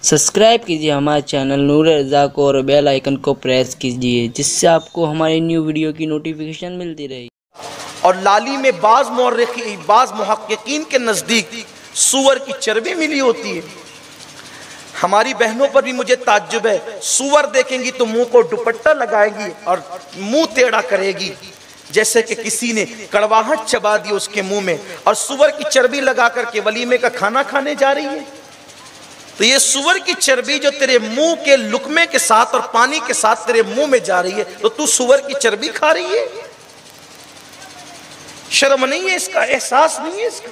Subscribe कीजिए हमारे channel नूर रज़ा को और बेल आइकन को प्रेस कीजिए, जिससे आपको हमारी न्यू वीडियो की नोटिफिकेशन मिलती रहे। और लाली में बाज मुहक्किकीन के नज़दीक सूअर की चर्बी मिली होती है। हमारी बहनों पर भी मुझे ताज्जुब है, सूअर देखेंगी तो मुंह को दुपट्टा लगाएगी और मुंह टेढ़ा करेगी, जैसे कि किसी ने कड़वाहट चबा दी उसके मुंह में, और सूअर की चर्बी लगा करके वलीमे का खाना खाने जा रही है। तो ये सूअर की चर्बी जो तेरे मुंह के लुकमे के साथ और पानी के साथ तेरे मुंह में जा रही है, तो तू सूअर की चर्बी खा रही है। शर्म नहीं है, इसका एहसास नहीं है इसका।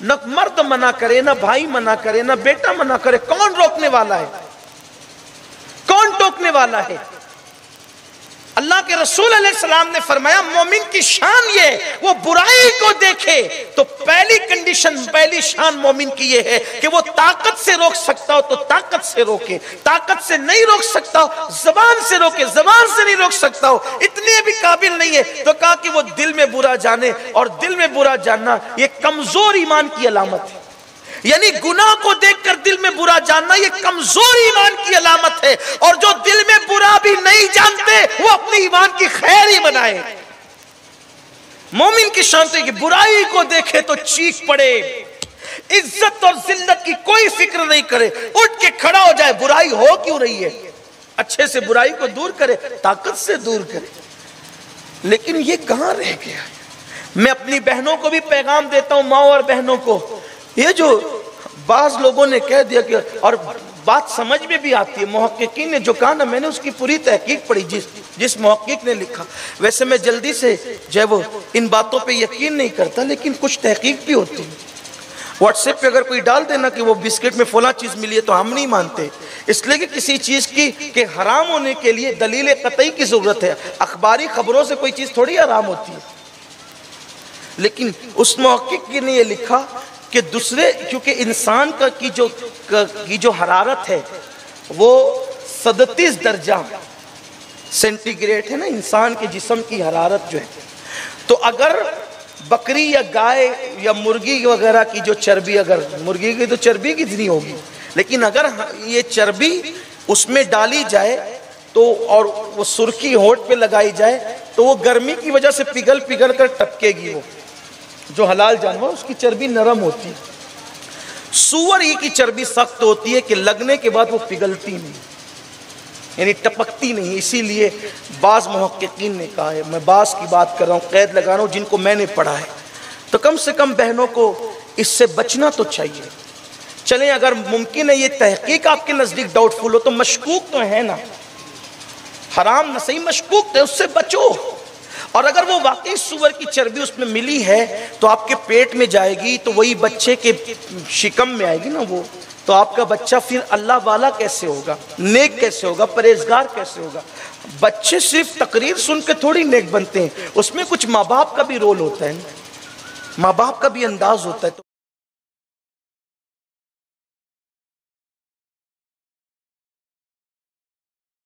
न मर्द मना करे, न भाई मना करे, न बेटा मना करे, कौन रोकने वाला है? कौन टोकने वाला है? अल्लाह के रसूल अलैहिस्सलाम ने फरमाया, मोमिन की शान ये, वो बुराई को देखे तो पहली कंडीशन, पहली शान मोमिन की ये है कि वो ताकत से रोक सकता हो तो ताकत से रोके, ताकत से नहीं रोक सकता हो जबान से रोके, जबान से नहीं रोक सकता हो, इतने भी काबिल नहीं है तो कहा कि वो दिल में बुरा जाने, और दिल में बुरा जानना ये कमजोर ईमान की अलामत है। यानी गुनाह को देखकर दिल में बुरा जानना ये कमजोर ईमान की अलामत है, और जो दिल में बुरा भी नहीं जानते वो अपने ईमान की खैर ही बनाए। मोमिन की शान है कि बुराई को देखे तो चीख पड़े, इज्जत और जिल्लत की कोई फिक्र नहीं करे, उठ के खड़ा हो जाए, बुराई हो क्यों रही है, अच्छे से बुराई को दूर करे, ताकत से दूर करे। लेकिन ये कहां रह गया? मैं अपनी बहनों को भी पैगाम देता हूं, माओ और बहनों को, ये जो बाज लोगों ने कह दिया कि, और बात समझ में भी आती है, मुहक्किकीन ने जो कहा ना, मैंने उसकी पूरी तहकीक पढ़ी, जिस मुहक्किक ने लिखा। वैसे मैं जल्दी से जो है वो इन बातों पे यकीन नहीं करता, लेकिन कुछ तहकीक भी होती है। व्हाट्सएप पे अगर कोई डाल देना कि वो बिस्किट में फला चीज मिली है, तो हम नहीं मानते, इसलिए कि किसी चीज की के हराम होने के लिए दलील कतई की जरूरत है। अखबारी खबरों से कोई चीज थोड़ी हराम होती है। लेकिन उस मुहक्किक ने ये लिखा कि दूसरे, क्योंकि इंसान का की जो हरारत है वो 37 दर्जा सेंटीग्रेड है ना, इंसान के जिस्म की हरारत जो है। तो अगर बकरी या गाय या मुर्गी वगैरह की जो चर्बी, अगर मुर्गी की तो चर्बी कितनी होगी, लेकिन अगर ये चर्बी उसमें डाली जाए तो, और वो सुर्खी होंठ पे लगाई जाए, तो वो गर्मी की वजह से पिघल पिघल कर टपकेगी। वो जो हलाल जानवर उसकी चर्बी नरम होती है। सूअर ही की चर्बी सख्त होती है कि लगने के बाद वो पिघलती नहीं, यानी टपकती नहीं। इसीलिए बाज मुहक्किकीन ने कहा है, मैं बाज की बात कर रहा हूँ, कैद लगा रहा हूँ, जिनको मैंने पढ़ा है, तो कम से कम बहनों को इससे बचना तो चाहिए। चलें, अगर मुमकिन है ये तहकीक आपके नजदीक डाउटफुल हो, तो मशकूक तो है ना, हराम न सही मशकूक है, उससे बचो। और अगर वो वाकई सूअर की चर्बी उसमें मिली है तो आपके पेट में जाएगी, तो वही बच्चे के शिकम में आएगी ना वो, तो आपका बच्चा फिर अल्लाह वाला कैसे होगा, नेक कैसे होगा, परहेजगार कैसे होगा? बच्चे सिर्फ तकरीर सुन के थोड़ी नेक बनते हैं, उसमें कुछ माँ बाप का भी रोल होता है, माँ बाप का भी अंदाज होता है।